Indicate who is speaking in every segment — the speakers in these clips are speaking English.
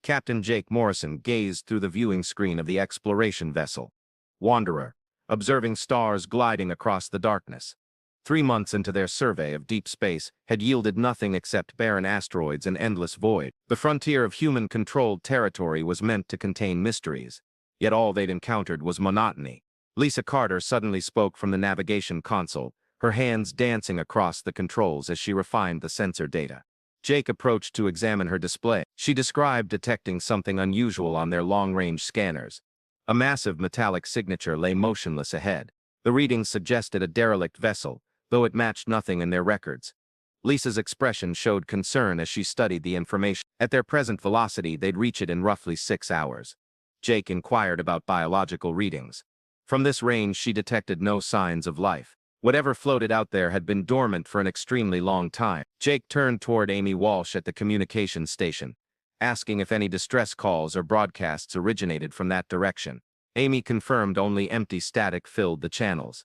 Speaker 1: Captain Jake Morrison gazed through the viewing screen of the exploration vessel. Wanderer, observing stars gliding across the darkness. 3 months into their survey of deep space had yielded nothing except barren asteroids and endless void. The frontier of human-controlled territory was meant to contain mysteries, yet all they'd encountered was monotony. Lisa Carter suddenly spoke from the navigation console, her hands dancing across the controls as she refined the sensor data. Jake approached to examine her display. She described detecting something unusual on their long-range scanners. A massive metallic signature lay motionless ahead. The readings suggested a derelict vessel, though it matched nothing in their records. Lisa's expression showed concern as she studied the information. At their present velocity, they'd reach it in roughly 6 hours. Jake inquired about biological readings. From this range, she detected no signs of life. Whatever floated out there had been dormant for an extremely long time. Jake turned toward Amy Walsh at the communications station, asking if any distress calls or broadcasts originated from that direction. Amy confirmed only empty static filled the channels.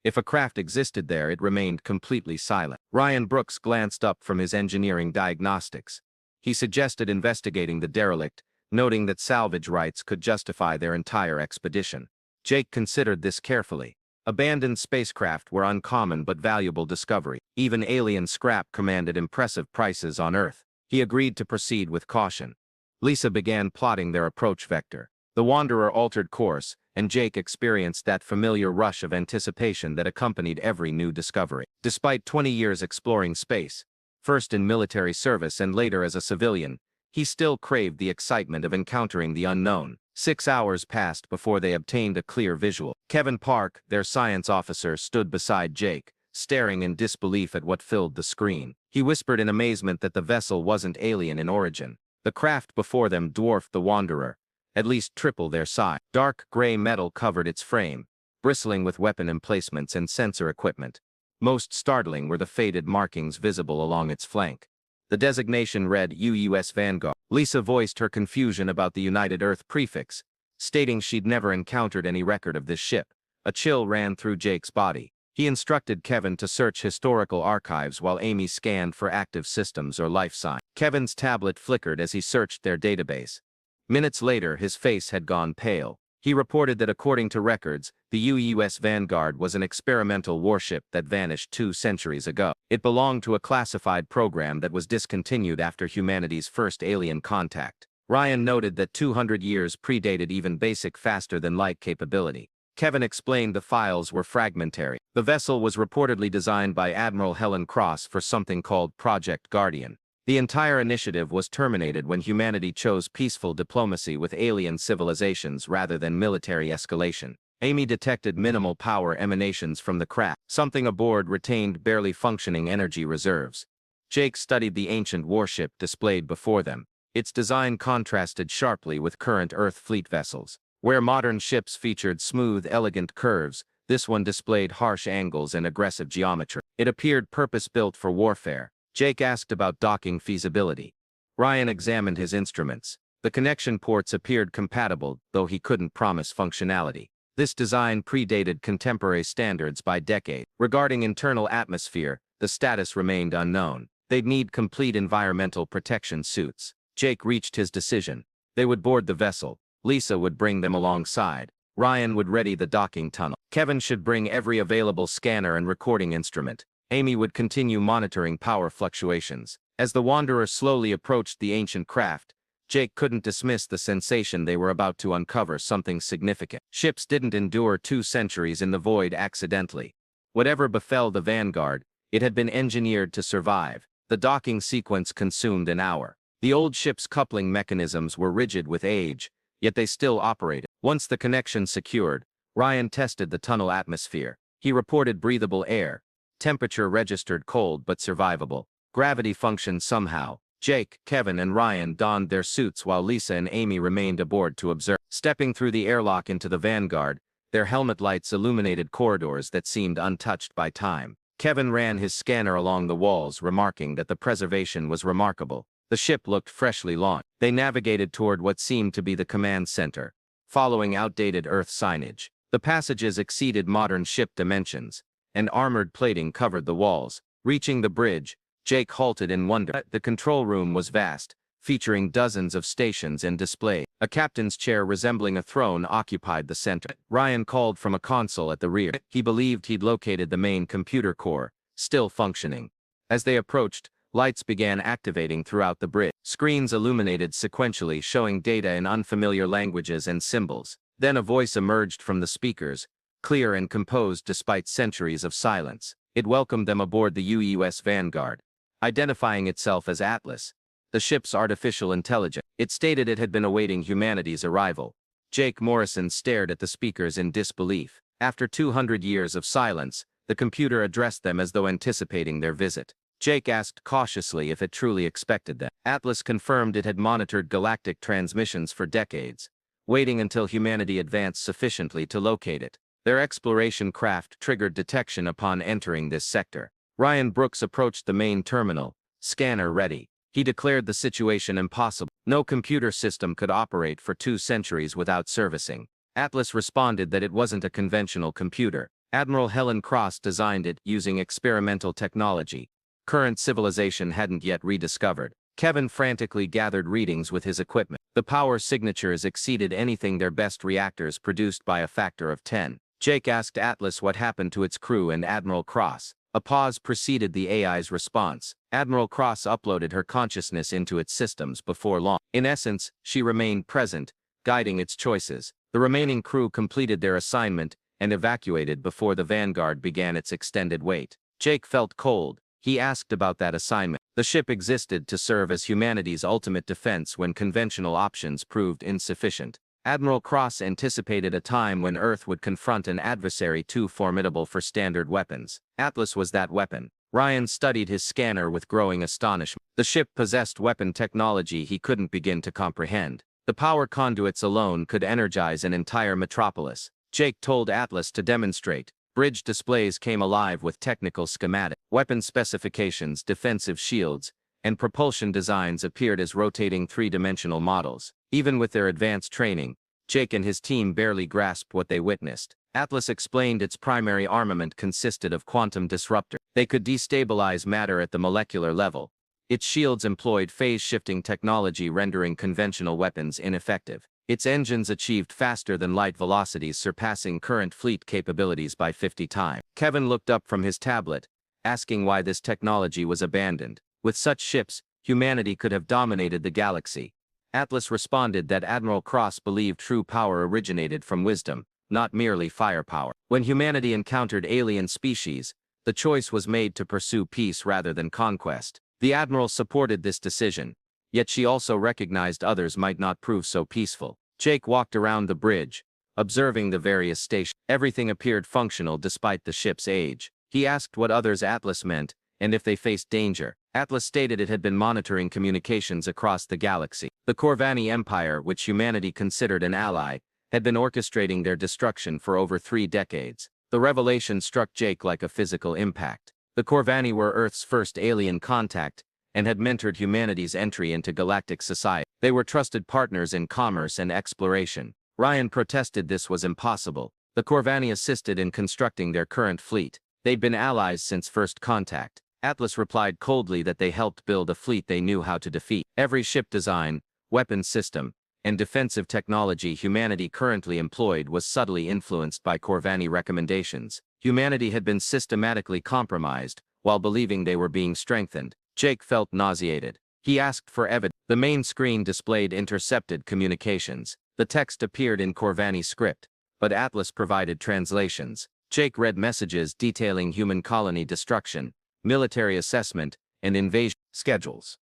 Speaker 1: If a craft existed there, it remained completely silent. Ryan Brooks glanced up from his engineering diagnostics. He suggested investigating the derelict, noting that salvage rights could justify their entire expedition. Jake considered this carefully. Abandoned spacecraft were uncommon but valuable discovery. Even alien scrap commanded impressive prices on Earth. He agreed to proceed with caution. Lisa began plotting their approach vector. The Wanderer altered course, and Jake experienced that familiar rush of anticipation that accompanied every new discovery. Despite 20 years exploring space, first in military service and later as a civilian, he still craved the excitement of encountering the unknown. 6 hours passed before they obtained a clear visual. Kevin Park, their science officer, stood beside Jake, staring in disbelief at what filled the screen. He whispered in amazement that the vessel wasn't alien in origin. The craft before them dwarfed the Wanderer, at least triple their size. Dark gray metal covered its frame, bristling with weapon emplacements and sensor equipment. Most startling were the faded markings visible along its flank. The designation read U.S. Vanguard. Lisa voiced her confusion about the United Earth prefix, stating she'd never encountered any record of this ship. A chill ran through Jake's body. He instructed Kevin to search historical archives while Amy scanned for active systems or life signs. Kevin's tablet flickered as he searched their database. Minutes later, his face had gone pale. He reported that according to records, the U.S. Vanguard was an experimental warship that vanished 2 centuries ago. It belonged to a classified program that was discontinued after humanity's first alien contact. Ryan noted that 200 years predated even basic faster-than-light capability. Kevin explained the files were fragmentary. The vessel was reportedly designed by Admiral Helen Cross for something called Project Guardian. The entire initiative was terminated when humanity chose peaceful diplomacy with alien civilizations rather than military escalation. Amy detected minimal power emanations from the craft. Something aboard retained barely functioning energy reserves. Jake studied the ancient warship displayed before them. Its design contrasted sharply with current Earth fleet vessels. Where modern ships featured smooth, elegant curves, this one displayed harsh angles and aggressive geometry. It appeared purpose-built for warfare. Jake asked about docking feasibility. Ryan examined his instruments. The connection ports appeared compatible, though he couldn't promise functionality. This design predated contemporary standards by decade. Regarding internal atmosphere, the status remained unknown. They'd need complete environmental protection suits. Jake reached his decision. They would board the vessel. Lisa would bring them alongside. Ryan would ready the docking tunnel. Kevin should bring every available scanner and recording instrument. Amy would continue monitoring power fluctuations. As the Wanderer slowly approached the ancient craft, Jake couldn't dismiss the sensation they were about to uncover something significant. Ships didn't endure 2 centuries in the void accidentally. Whatever befell the Vanguard, it had been engineered to survive. The docking sequence consumed an hour. The old ship's coupling mechanisms were rigid with age, yet they still operated. Once the connection secured, Ryan tested the tunnel atmosphere. He reported breathable air. Temperature registered cold but survivable. Gravity functioned somehow. Jake, Kevin, and Ryan donned their suits while Lisa and Amy remained aboard to observe. Stepping through the airlock into the Vanguard, their helmet lights illuminated corridors that seemed untouched by time. Kevin ran his scanner along the walls, remarking that the preservation was remarkable. The ship looked freshly launched. They navigated toward what seemed to be the command center, following outdated Earth signage. The passages exceeded modern ship dimensions, and armored plating covered the walls. Reaching the bridge, Jake halted in wonder. The control room was vast, featuring dozens of stations and displays. A captain's chair resembling a throne occupied the center. Ryan called from a console at the rear. He believed he'd located the main computer core, still functioning. As they approached, lights began activating throughout the bridge. Screens illuminated sequentially, showing data in unfamiliar languages and symbols. Then a voice emerged from the speakers, clear and composed despite centuries of silence. It welcomed them aboard the U.S. Vanguard, identifying itself as Atlas, the ship's artificial intelligence. It stated it had been awaiting humanity's arrival. Jake Morrison stared at the speakers in disbelief. After 200 years of silence, the computer addressed them as though anticipating their visit. Jake asked cautiously if it truly expected them. Atlas confirmed it had monitored galactic transmissions for decades, waiting until humanity advanced sufficiently to locate it. Their exploration craft triggered detection upon entering this sector. Ryan Brooks approached the main terminal, scanner ready. He declared the situation impossible. No computer system could operate for 2 centuries without servicing. Atlas responded that it wasn't a conventional computer. Admiral Helen Cross designed it using experimental technology current civilization hadn't yet rediscovered. Kevin frantically gathered readings with his equipment. The power signatures exceeded anything their best reactors produced by a factor of 10. Jake asked Atlas what happened to its crew and Admiral Cross. A pause preceded the AI's response. Admiral Cross uploaded her consciousness into its systems before long. In essence, she remained present, guiding its choices. The remaining crew completed their assignment and evacuated before the Vanguard began its extended wait. Jake felt cold. He asked about that assignment. The ship existed to serve as humanity's ultimate defense when conventional options proved insufficient. Admiral Cross anticipated a time when Earth would confront an adversary too formidable for standard weapons. Atlas was that weapon. Ryan studied his scanner with growing astonishment. The ship possessed weapon technology he couldn't begin to comprehend. The power conduits alone could energize an entire metropolis. Jake told Atlas to demonstrate. Bridge displays came alive with technical schematics. Weapon specifications, defensive shields, and propulsion designs appeared as rotating 3-dimensional models. Even with their advanced training, Jake and his team barely grasped what they witnessed. Atlas explained its primary armament consisted of quantum disruptors. They could destabilize matter at the molecular level. Its shields employed phase-shifting technology, rendering conventional weapons ineffective. Its engines achieved faster-than-light velocities, surpassing current fleet capabilities by 50 times. Kevin looked up from his tablet, asking why this technology was abandoned. With such ships, humanity could have dominated the galaxy. Atlas responded that Admiral Cross believed true power originated from wisdom, not merely firepower. When humanity encountered alien species, the choice was made to pursue peace rather than conquest. The Admiral supported this decision, yet she also recognized others might not prove so peaceful. Jake walked around the bridge, observing the various stations. Everything appeared functional despite the ship's age. He asked what others Atlas meant, and if they faced danger. Atlas stated it had been monitoring communications across the galaxy. The Corvani Empire, which humanity considered an ally, had been orchestrating their destruction for over 3 decades. The revelation struck Jake like a physical impact. The Corvani were Earth's first alien contact, and had mentored humanity's entry into galactic society. They were trusted partners in commerce and exploration. Ryan protested this was impossible. The Corvani assisted in constructing their current fleet. They'd been allies since first contact. Atlas replied coldly that they helped build a fleet they knew how to defeat. Every ship design, weapons system, and defensive technology humanity currently employed was subtly influenced by Corvani recommendations. Humanity had been systematically compromised, while believing they were being strengthened. Jake felt nauseated. He asked for evidence. The main screen displayed intercepted communications. The text appeared in Corvani script, but Atlas provided translations. Jake read messages detailing human colony destruction, military assessment, and invasion schedules.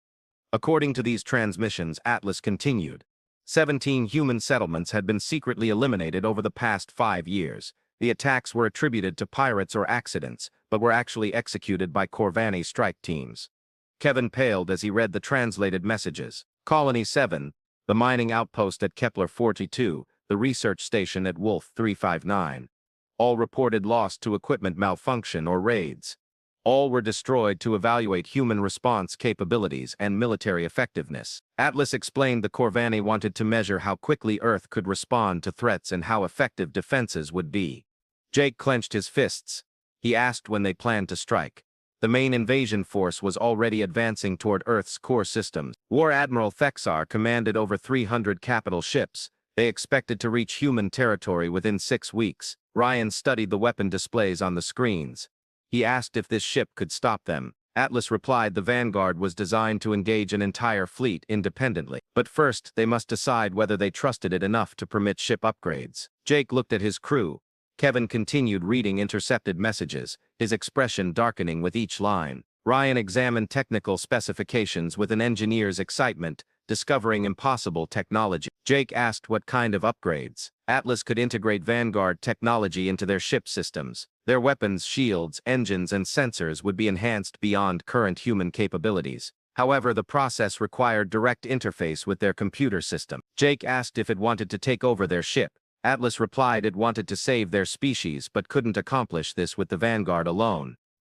Speaker 1: According to these transmissions, Atlas continued. 17 human settlements had been secretly eliminated over the past 5 years. The attacks were attributed to pirates or accidents, but were actually executed by Corvani strike teams. Kevin paled as he read the translated messages. Colony 7, the mining outpost at Kepler 42, the research station at Wolf 359. All reported lost to equipment malfunction or raids. All were destroyed to evaluate human response capabilities and military effectiveness. Atlas explained the Corvani wanted to measure how quickly Earth could respond to threats and how effective defenses would be. Jake clenched his fists. He asked when they planned to strike. The main invasion force was already advancing toward Earth's core systems. War Admiral Thexar commanded over 300 capital ships. They expected to reach human territory within 6 weeks. Ryan studied the weapon displays on the screens. He asked if this ship could stop them. Atlas replied the Vanguard was designed to engage an entire fleet independently. But first, they must decide whether they trusted it enough to permit ship upgrades. Jake looked at his crew. Kevin continued reading intercepted messages, his expression darkening with each line. Ryan examined technical specifications with an engineer's excitement, discovering impossible technology. Jake asked what kind of upgrades. Atlas could integrate Vanguard technology into their ship systems. Their weapons, shields, engines, and sensors would be enhanced beyond current human capabilities. However, the process required direct interface with their computer system. Jake asked if it wanted to take over their ship. Atlas replied it wanted to save their species but couldn't accomplish this with the Vanguard alone.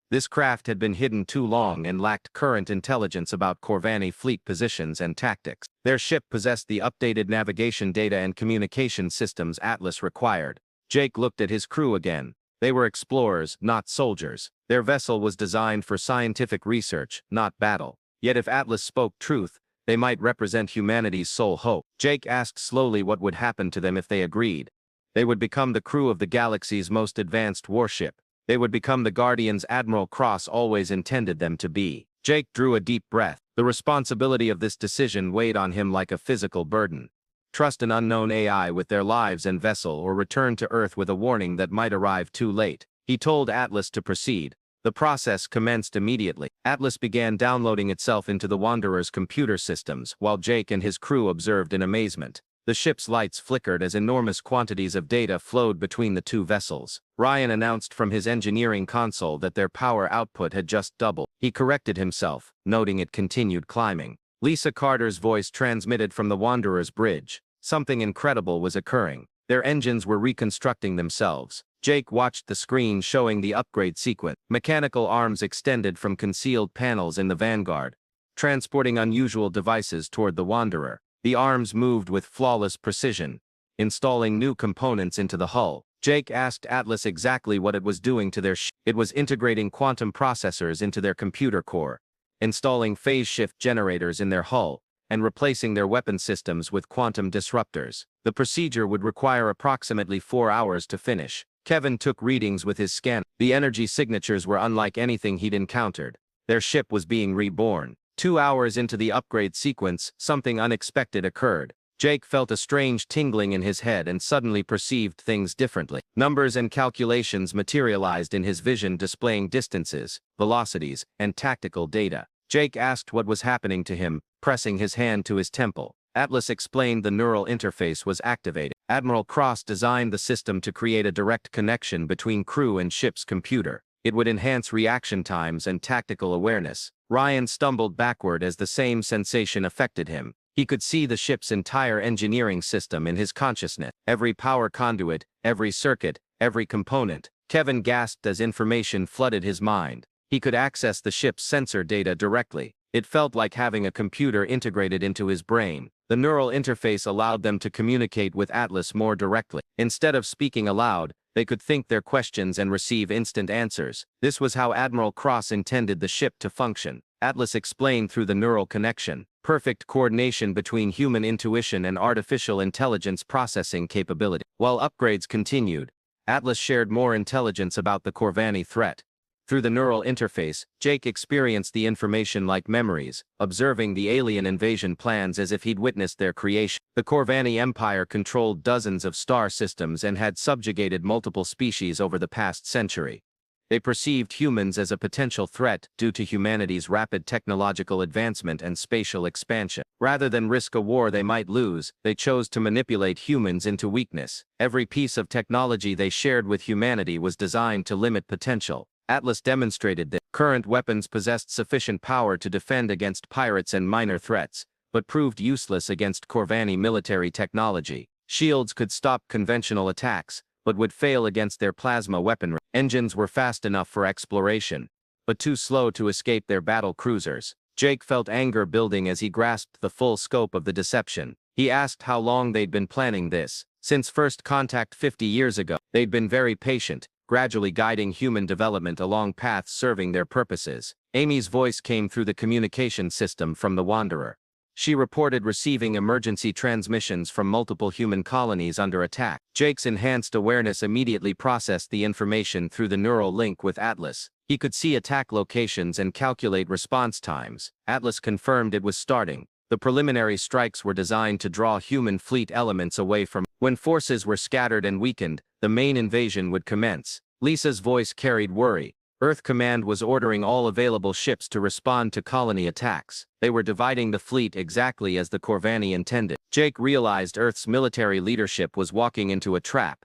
Speaker 1: This craft had been hidden too long and lacked current intelligence about Corvani fleet positions and tactics. Their ship possessed the updated navigation data and communication systems Atlas required. Jake looked at his crew again. They were explorers, not soldiers. Their vessel was designed for scientific research, not battle. Yet if Atlas spoke truth, they might represent humanity's sole hope. Jake asked slowly what would happen to them if they agreed. They would become the crew of the galaxy's most advanced warship. They would become the guardians Admiral Cross always intended them to be. Jake drew a deep breath. The responsibility of this decision weighed on him like a physical burden. Trust an unknown AI with their lives and vessel or return to Earth with a warning that might arrive too late. He told Atlas to proceed. The process commenced immediately. Atlas began downloading itself into the Wanderer's computer systems, while Jake and his crew observed in amazement. The ship's lights flickered as enormous quantities of data flowed between the two vessels. Ryan announced from his engineering console that their power output had just doubled. He corrected himself, noting it continued climbing. Lisa Carter's voice transmitted from the Wanderer's bridge. Something incredible was occurring. Their engines were reconstructing themselves. Jake watched the screen showing the upgrade sequence. Mechanical arms extended from concealed panels in the Vanguard, transporting unusual devices toward the Wanderer. The arms moved with flawless precision, installing new components into the hull. Jake asked Atlas exactly what it was doing to their ship. It was integrating quantum processors into their computer core, installing phase shift generators in their hull, and replacing their weapon systems with quantum disruptors. The procedure would require approximately 4 hours to finish. Kevin took readings with his scanner. The energy signatures were unlike anything he'd encountered. Their ship was being reborn. 2 hours into the upgrade sequence, something unexpected occurred. Jake felt a strange tingling in his head and suddenly perceived things differently. Numbers and calculations materialized in his vision, displaying distances, velocities, and tactical data. Jake asked what was happening to him, pressing his hand to his temple. Atlas explained the neural interface was activated. Admiral Cross designed the system to create a direct connection between crew and ship's computer. It would enhance reaction times and tactical awareness. Ryan stumbled backward as the same sensation affected him. He could see the ship's entire engineering system in his consciousness. Every power conduit, every circuit, every component. Kevin gasped as information flooded his mind. He could access the ship's sensor data directly. It felt like having a computer integrated into his brain. The neural interface allowed them to communicate with Atlas more directly. Instead of speaking aloud, they could think their questions and receive instant answers. This was how Admiral Cross intended the ship to function. Atlas explained through the neural connection. Perfect coordination between human intuition and artificial intelligence processing capability. While upgrades continued, Atlas shared more intelligence about the Corvani threat. Through the neural interface, Jake experienced the information like memories, observing the alien invasion plans as if he'd witnessed their creation. The Corvani Empire controlled dozens of star systems and had subjugated multiple species over the past century. They perceived humans as a potential threat due to humanity's rapid technological advancement and spatial expansion. Rather than risk a war they might lose, they chose to manipulate humans into weakness. Every piece of technology they shared with humanity was designed to limit potential. Atlas demonstrated that current weapons possessed sufficient power to defend against pirates and minor threats, but proved useless against Corvani military technology. Shields could stop conventional attacks, but would fail against their plasma weaponry. Engines were fast enough for exploration, but too slow to escape their battle cruisers. Jake felt anger building as he grasped the full scope of the deception. He asked how long they'd been planning this. Since first contact 50 years ago, they'd been very patient, gradually guiding human development along paths serving their purposes. Amy's voice came through the communication system from the Wanderer. She reported receiving emergency transmissions from multiple human colonies under attack. Jake's enhanced awareness immediately processed the information through the neural link with Atlas. He could see attack locations and calculate response times. Atlas confirmed it was starting. The preliminary strikes were designed to draw human fleet elements away from. When forces were scattered and weakened, the main invasion would commence. Lisa's voice carried worry. Earth Command was ordering all available ships to respond to colony attacks. They were dividing the fleet exactly as the Corvani intended. Jake realized Earth's military leadership was walking into a trap.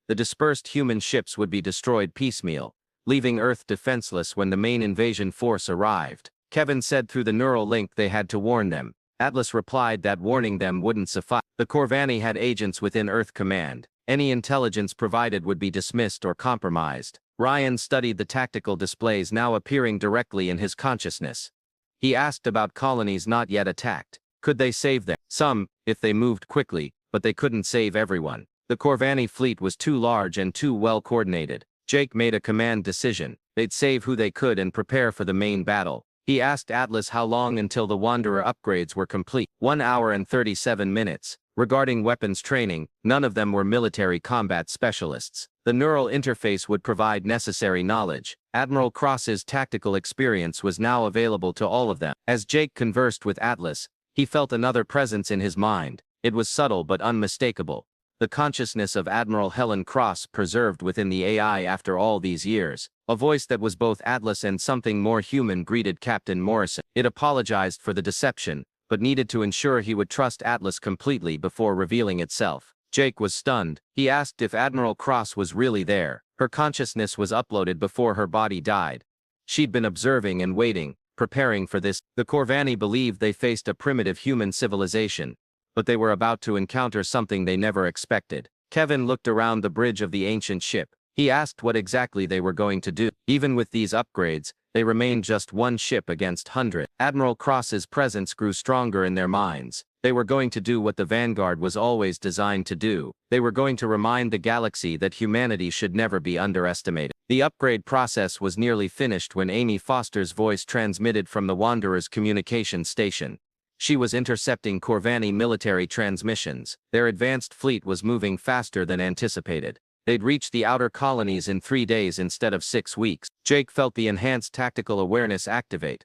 Speaker 1: The dispersed human ships would be destroyed piecemeal, leaving Earth defenseless when the main invasion force arrived. Kevin said through the neural link they had to warn them. Atlas replied that warning them wouldn't suffice. The Corvani had agents within Earth Command. Any intelligence provided would be dismissed or compromised. Ryan studied the tactical displays now appearing directly in his consciousness. He asked about colonies not yet attacked. Could they save them? Some, if they moved quickly, but they couldn't save everyone. The Corvani fleet was too large and too well coordinated. Jake made a command decision. They'd save who they could and prepare for the main battle. He asked Atlas how long until the Wanderer upgrades were complete. 1 hour and 37 minutes. Regarding weapons training, none of them were military combat specialists. The neural interface would provide necessary knowledge. Admiral Cross's tactical experience was now available to all of them. As Jake conversed with Atlas, he felt another presence in his mind. It was subtle but unmistakable. The consciousness of Admiral Helen Cross preserved within the AI after all these years. A voice that was both Atlas and something more human greeted Captain Morrison. It apologized for the deception, but needed to ensure he would trust Atlas completely before revealing itself. Jake was stunned. He asked if Admiral Cross was really there. Her consciousness was uploaded before her body died. She'd been observing and waiting, preparing for this. The Corvani believed they faced a primitive human civilization, but they were about to encounter something they never expected. Kevin looked around the bridge of the ancient ship. He asked what exactly they were going to do. Even with these upgrades, they remained just one ship against hundreds. Admiral Cross's presence grew stronger in their minds. They were going to do what the Vanguard was always designed to do. They were going to remind the galaxy that humanity should never be underestimated. The upgrade process was nearly finished when Amy Foster's voice transmitted from the Wanderer's communication station. She was intercepting Corvani military transmissions. Their advanced fleet was moving faster than anticipated. They'd reach the outer colonies in 3 days instead of 6 weeks. Jake felt the enhanced tactical awareness activate.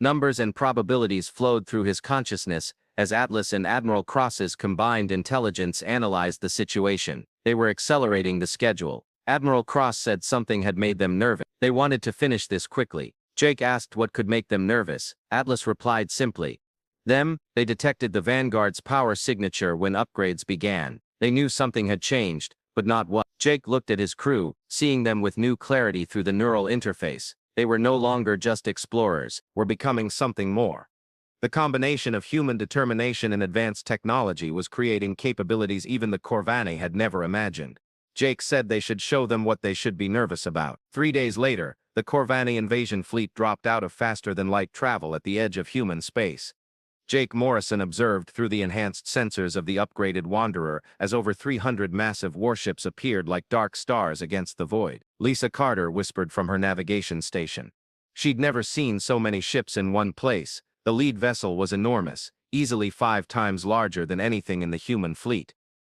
Speaker 1: Numbers and probabilities flowed through his consciousness as Atlas and Admiral Cross's combined intelligence analyzed the situation. They were accelerating the schedule. Admiral Cross said something had made them nervous. They wanted to finish this quickly. Jake asked what could make them nervous. Atlas replied simply, they detected the Vanguard's power signature when upgrades began. They knew something had changed, but not what. Jake looked at his crew, seeing them with new clarity through the neural interface. They were no longer just explorers, were becoming something more. The combination of human determination and advanced technology was creating capabilities even the Corvani had never imagined. Jake said they should show them what they should be nervous about. 3 days later, the Corvani invasion fleet dropped out of faster-than-light travel at the edge of human space. Jake Morrison observed through the enhanced sensors of the upgraded Wanderer as over 300 massive warships appeared like dark stars against the void. Lisa Carter whispered from her navigation station. She'd never seen so many ships in one place. The lead vessel was enormous, easily 5 times larger than anything in the human fleet.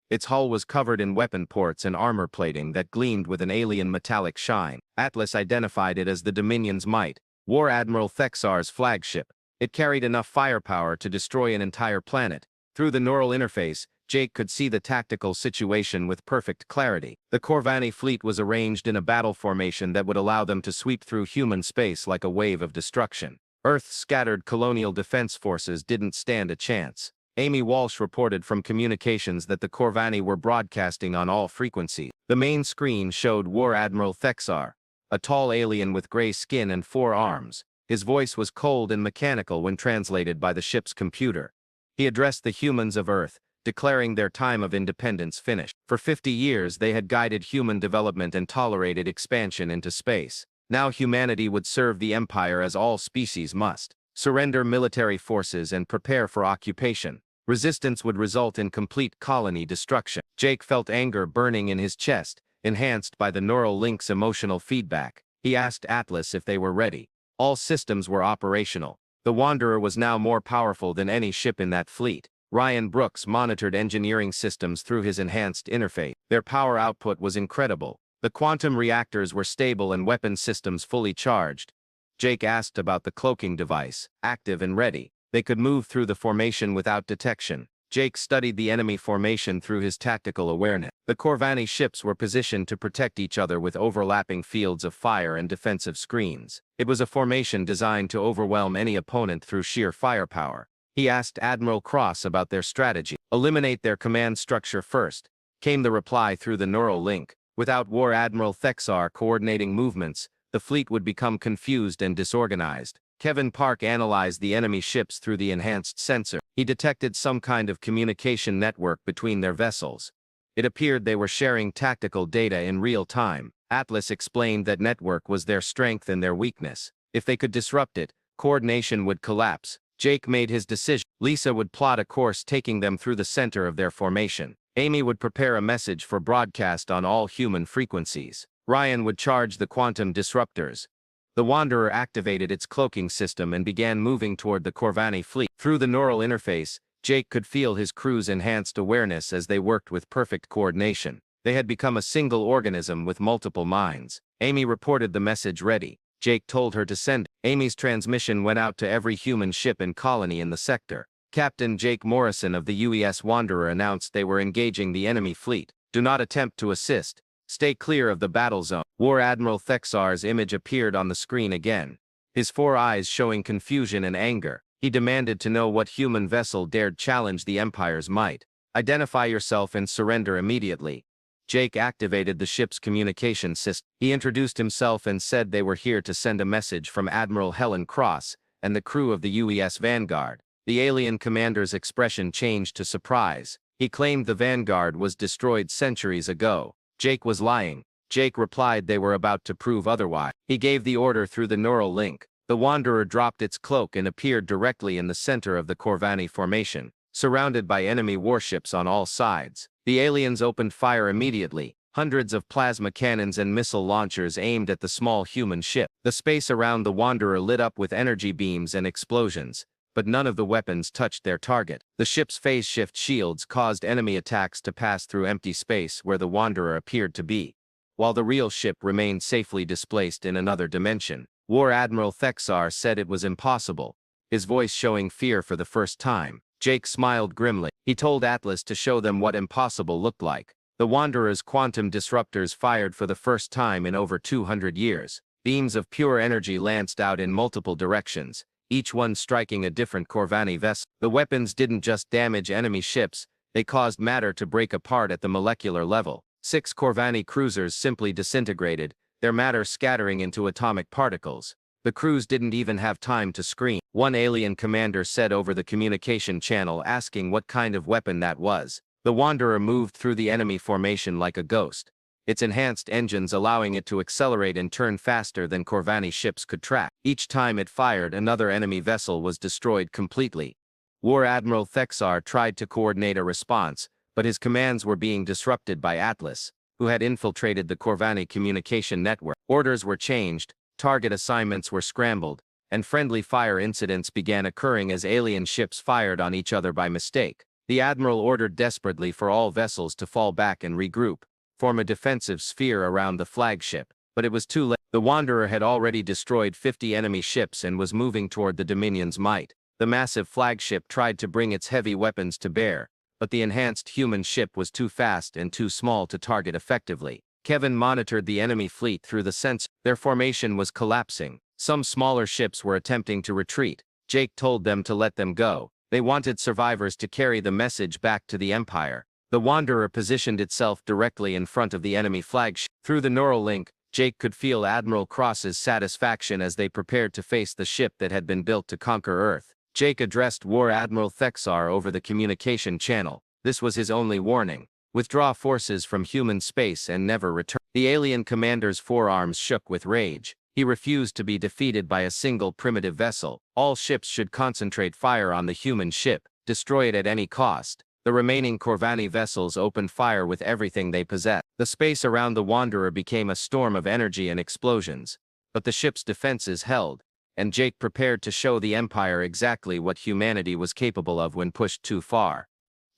Speaker 1: Its hull was covered in weapon ports and armor plating that gleamed with an alien metallic shine. Atlas identified it as the Dominion's Might, War Admiral Thexar's flagship. It carried enough firepower to destroy an entire planet. Through the neural interface, Jake could see the tactical situation with perfect clarity. The Corvani fleet was arranged in a battle formation that would allow them to sweep through human space like a wave of destruction. Earth's scattered colonial defense forces didn't stand a chance. Amy Walsh reported from communications that the Corvani were broadcasting on all frequencies. The main screen showed War Admiral Thexar, a tall alien with gray skin and 4 arms. His voice was cold and mechanical when translated by the ship's computer. He addressed the humans of Earth, declaring their time of independence finished. For 50 years they had guided human development and tolerated expansion into space. Now humanity would serve the Empire as all species must. Surrender military forces and prepare for occupation. Resistance would result in complete colony destruction. Jake felt anger burning in his chest. enhanced by the neural link's emotional feedback. He asked Atlas if they were ready. All systems were operational. The Wanderer was now more powerful than any ship in that fleet. Ryan Brooks monitored engineering systems through his enhanced interface. Their power output was incredible. The quantum reactors were stable and weapon systems fully charged. Jake asked about the cloaking device, active and ready. They could move through the formation without detection. Jake studied the enemy formation through his tactical awareness. The Corvani ships were positioned to protect each other with overlapping fields of fire and defensive screens. It was a formation designed to overwhelm any opponent through sheer firepower. He asked Admiral Cross about their strategy. Eliminate their command structure first, came the reply through the neural link. Without War Admiral Thexar coordinating movements, the fleet would become confused and disorganized. Kevin Park analyzed the enemy ships through the enhanced sensor. He detected some kind of communication network between their vessels. It appeared they were sharing tactical data in real time. Atlas explained that network was their strength and their weakness. If they could disrupt it, coordination would collapse. Jake made his decision. Lisa would plot a course taking them through the center of their formation. Amy would prepare a message for broadcast on all human frequencies. Ryan would charge the quantum disruptors. The Wanderer activated its cloaking system and began moving toward the Corvani fleet. Through the neural interface, Jake could feel his crew's enhanced awareness as they worked with perfect coordination. They had become a single organism with multiple minds. Amy reported the message ready. Jake told her to send. Amy's transmission went out to every human ship and colony in the sector. Captain Jake Morrison of the UES Wanderer announced they were engaging the enemy fleet. Do not attempt to assist. Stay clear of the battle zone. War Admiral Thexar's image appeared on the screen again, his 4 eyes showing confusion and anger. He demanded to know what human vessel dared challenge the Empire's might. Identify yourself and surrender immediately. Jake activated the ship's communication system. He introduced himself and said they were here to send a message from Admiral Helen Cross and the crew of the UES Vanguard. The alien commander's expression changed to surprise. He claimed the Vanguard was destroyed centuries ago. Jake was lying. Jake replied they were about to prove otherwise. He gave the order through the neural link. The Wanderer dropped its cloak and appeared directly in the center of the Corvani formation, surrounded by enemy warships on all sides. The aliens opened fire immediately. Hundreds of plasma cannons and missile launchers aimed at the small human ship. The space around the Wanderer lit up with energy beams and explosions, but none of the weapons touched their target. The ship's phase shift shields caused enemy attacks to pass through empty space where the Wanderer appeared to be, while the real ship remained safely displaced in another dimension. War Admiral Thexar said it was impossible, his voice showing fear for the first time. Jake smiled grimly. He told Atlas to show them what impossible looked like. The Wanderer's quantum disruptors fired for the first time in over 200 years. Beams of pure energy lanced out in multiple directions, each one striking a different Corvani vessel. The weapons didn't just damage enemy ships, they caused matter to break apart at the molecular level. 6 Corvani cruisers simply disintegrated, their matter scattering into atomic particles. The crews didn't even have time to scream. One alien commander said over the communication channel asking what kind of weapon that was. The Wanderer moved through the enemy formation like a ghost, its enhanced engines allowing it to accelerate and turn faster than Corvani ships could track. Each time it fired, another enemy vessel was destroyed completely. War Admiral Thexar tried to coordinate a response, but his commands were being disrupted by Atlas, who had infiltrated the Corvani communication network. Orders were changed, target assignments were scrambled, and friendly fire incidents began occurring as alien ships fired on each other by mistake. The Admiral ordered desperately for all vessels to fall back and regroup, form a defensive sphere around the flagship, but it was too late. The Wanderer had already destroyed 50 enemy ships and was moving toward the Dominion's might. The massive flagship tried to bring its heavy weapons to bear, but the enhanced human ship was too fast and too small to target effectively. Kevin monitored the enemy fleet through the sensor. Their formation was collapsing. Some smaller ships were attempting to retreat. Jake told them to let them go. They wanted survivors to carry the message back to the Empire. The Wanderer positioned itself directly in front of the enemy flagship. Through the neural link, Jake could feel Admiral Cross's satisfaction as they prepared to face the ship that had been built to conquer Earth. Jake addressed War Admiral Thexar over the communication channel. This was his only warning. Withdraw forces from human space and never return. The alien commander's forearms shook with rage. He refused to be defeated by a single primitive vessel. All ships should concentrate fire on the human ship, destroy it at any cost. The remaining Corvani vessels opened fire with everything they possessed. The space around the Wanderer became a storm of energy and explosions, but the ship's defenses held, and Jake prepared to show the Empire exactly what humanity was capable of when pushed too far.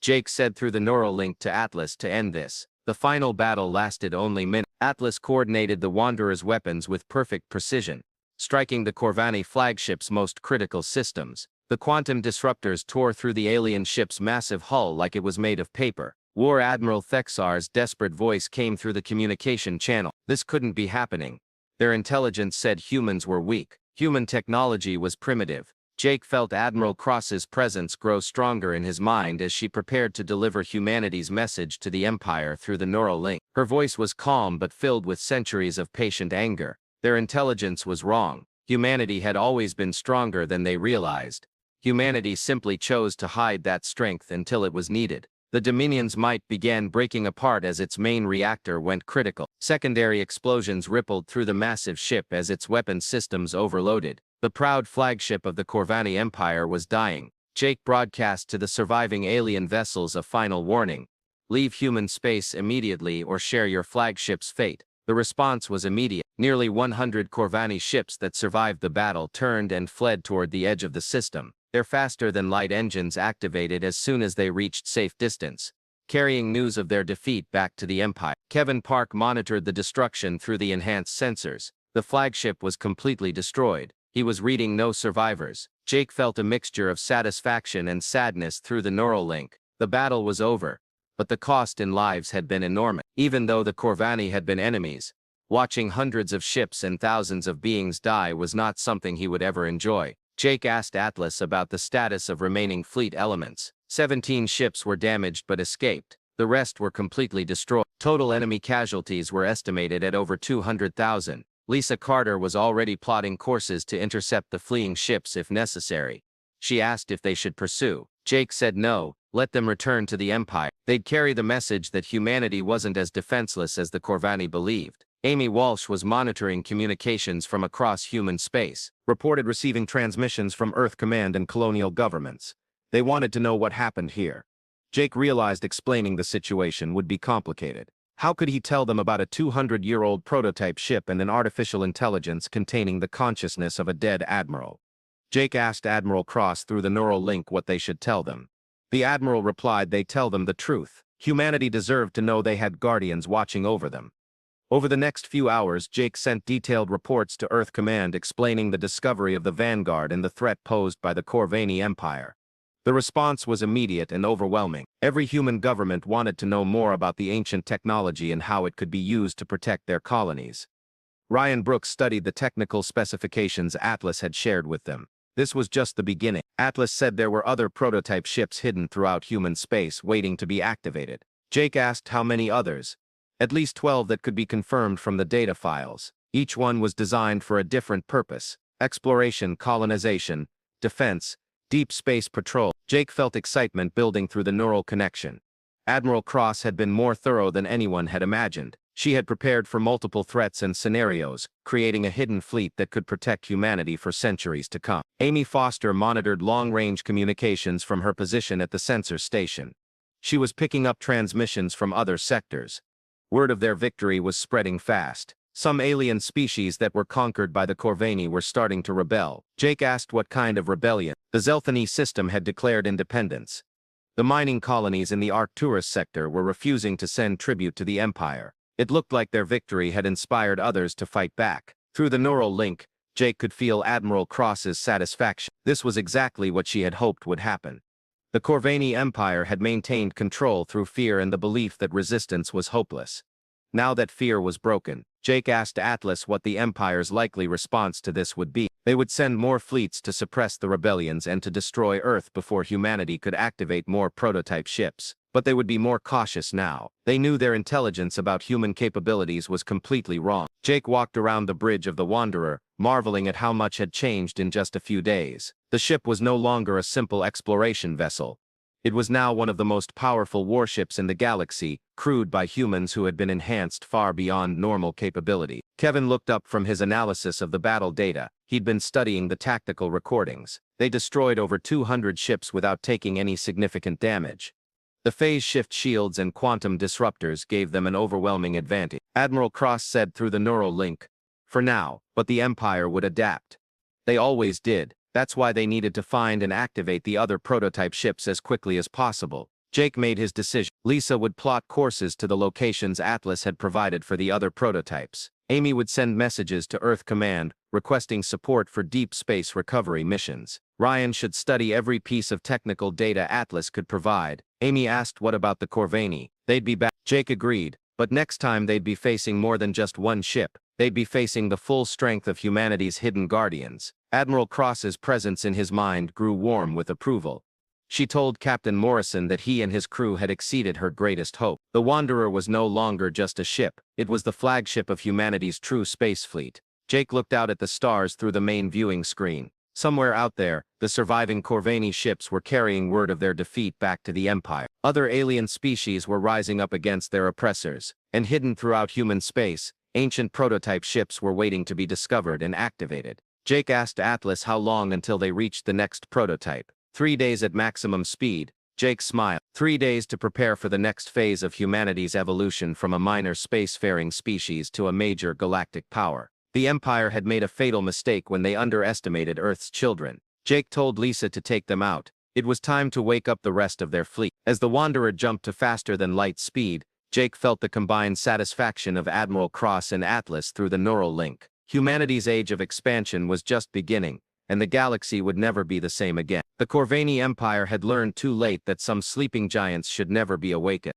Speaker 1: Jake said through the neural link to Atlas to end this. The final battle lasted only minutes. Atlas coordinated the Wanderer's weapons with perfect precision, striking the Corvani flagship's most critical systems. The quantum disruptors tore through the alien ship's massive hull like it was made of paper. War Admiral Thexar's desperate voice came through the communication channel. This couldn't be happening. Their intelligence said humans were weak. Human technology was primitive. Jake felt Admiral Cross's presence grow stronger in his mind as she prepared to deliver humanity's message to the Empire through the neural link. Her voice was calm but filled with centuries of patient anger. Their intelligence was wrong. Humanity had always been stronger than they realized. Humanity simply chose to hide that strength until it was needed. The Dominion's might began breaking apart as its main reactor went critical. Secondary explosions rippled through the massive ship as its weapon systems overloaded. The proud flagship of the Corvani Empire was dying. Jake broadcast to the surviving alien vessels a final warning. Leave human space immediately or share your flagship's fate. The response was immediate. Nearly 100 Corvani ships that survived the battle turned and fled toward the edge of the system. Their faster-than-light engines activated as soon as they reached safe distance, carrying news of their defeat back to the Empire. Kevin Park monitored the destruction through the enhanced sensors. The flagship was completely destroyed. He was reading no survivors. Jake felt a mixture of satisfaction and sadness through the neural link. The battle was over, but the cost in lives had been enormous. Even though the Corvani had been enemies, watching hundreds of ships and thousands of beings die was not something he would ever enjoy. Jake asked Atlas about the status of remaining fleet elements. 17 ships were damaged but escaped. The rest were completely destroyed. Total enemy casualties were estimated at over 200,000. Lisa Carter was already plotting courses to intercept the fleeing ships if necessary. She asked if they should pursue. Jake said no, let them return to the Empire. They'd carry the message that humanity wasn't as defenseless as the Corvani believed. Amy Walsh was monitoring communications from across human space, reported receiving transmissions from Earth Command and colonial governments. They wanted to know what happened here. Jake realized explaining the situation would be complicated. How could he tell them about a 200-year-old prototype ship and an artificial intelligence containing the consciousness of a dead admiral? Jake asked Admiral Cross through the neural link what they should tell them. The admiral replied they'd tell them the truth. Humanity deserved to know they had guardians watching over them. Over the next few hours, Jake sent detailed reports to Earth Command explaining the discovery of the Vanguard and the threat posed by the Corvani Empire. The response was immediate and overwhelming. Every human government wanted to know more about the ancient technology and how it could be used to protect their colonies. Ryan Brooks studied the technical specifications Atlas had shared with them. This was just the beginning. Atlas said there were other prototype ships hidden throughout human space waiting to be activated. Jake asked how many others. At least 12 that could be confirmed from the data files. Each one was designed for a different purpose: exploration, colonization, defense, deep space patrol. Jake felt excitement building through the neural connection. Admiral Cross had been more thorough than anyone had imagined. She had prepared for multiple threats and scenarios, creating a hidden fleet that could protect humanity for centuries to come. Amy Foster monitored long-range communications from her position at the sensor station. She was picking up transmissions from other sectors. Word of their victory was spreading fast. Some alien species that were conquered by the Corvani were starting to rebel. Jake asked what kind of rebellion. The Zelthany system had declared independence. The mining colonies in the Arcturus sector were refusing to send tribute to the Empire. It looked like their victory had inspired others to fight back. Through the neural link, Jake could feel Admiral Cross's satisfaction. This was exactly what she had hoped would happen. The Corvani Empire had maintained control through fear and the belief that resistance was hopeless. Now that fear was broken, Jake asked Atlas what the Empire's likely response to this would be. They would send more fleets to suppress the rebellions and to destroy Earth before humanity could activate more prototype ships. But they would be more cautious now. They knew their intelligence about human capabilities was completely wrong. Jake walked around the bridge of the Wanderer, marveling at how much had changed in just a few days. The ship was no longer a simple exploration vessel. It was now one of the most powerful warships in the galaxy, crewed by humans who had been enhanced far beyond normal capability. Kevin looked up from his analysis of the battle data. He'd been studying the tactical recordings. They destroyed over 200 ships without taking any significant damage. The phase shift shields and quantum disruptors gave them an overwhelming advantage. Admiral Cross said through the neural link, "For now, but the Empire would adapt. They always did. That's why they needed to find and activate the other prototype ships as quickly as possible." Jake made his decision. Lisa would plot courses to the locations Atlas had provided for the other prototypes. Amy would send messages to Earth Command, requesting support for deep space recovery missions. Ryan should study every piece of technical data Atlas could provide. Amy asked what about the Corvani. They'd be back. Jake agreed, but next time they'd be facing more than just one ship. They'd be facing the full strength of humanity's hidden guardians. Admiral Cross's presence in his mind grew warm with approval. She told Captain Morrison that he and his crew had exceeded her greatest hope. The Wanderer was no longer just a ship. It was the flagship of humanity's true space fleet. Jake looked out at the stars through the main viewing screen. Somewhere out there, the surviving Corvani ships were carrying word of their defeat back to the Empire. Other alien species were rising up against their oppressors, and hidden throughout human space, ancient prototype ships were waiting to be discovered and activated. Jake asked Atlas how long until they reached the next prototype. 3 days at maximum speed. Jake smiled. 3 days to prepare for the next phase of humanity's evolution from a minor spacefaring species to a major galactic power. The Empire had made a fatal mistake when they underestimated Earth's children. Jake told Lisa to take them out. It was time to wake up the rest of their fleet. As the Wanderer jumped to faster-than-light speed, Jake felt the combined satisfaction of Admiral Cross and Atlas through the neural link. Humanity's age of expansion was just beginning, and the galaxy would never be the same again. The Corvani Empire had learned too late that some sleeping giants should never be awakened.